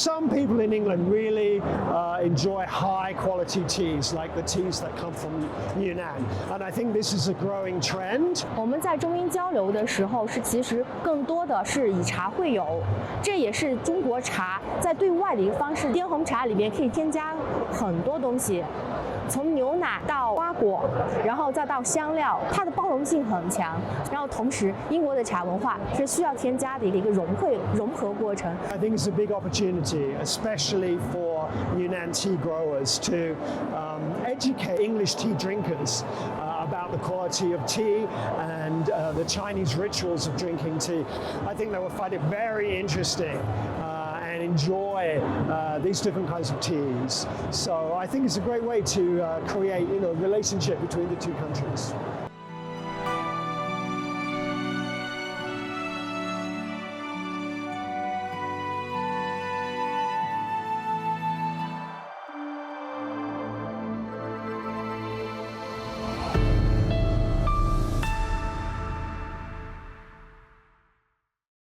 Some people in England really enjoy high quality teas, like the teas that come from Yunnan, and I think this is a growing trend. 我们在中英交流的时候，其实更多的是以茶会友，这也是中国茶在对外的一个方式。滇红茶里面可以添加很多东西，从牛奶到花果，然后再到香料，它的包容性很强。然后同时，英国的茶文化是需要添加的一个融合过程。I think it's a big opportunity, especially for Yunnan tea growers, to educate English tea drinkers about the quality of tea and the Chinese rituals of drinking tea. I think they will find it very interesting and enjoy these different kinds of teas. So I think it's a great way to create, relationship between the two countries.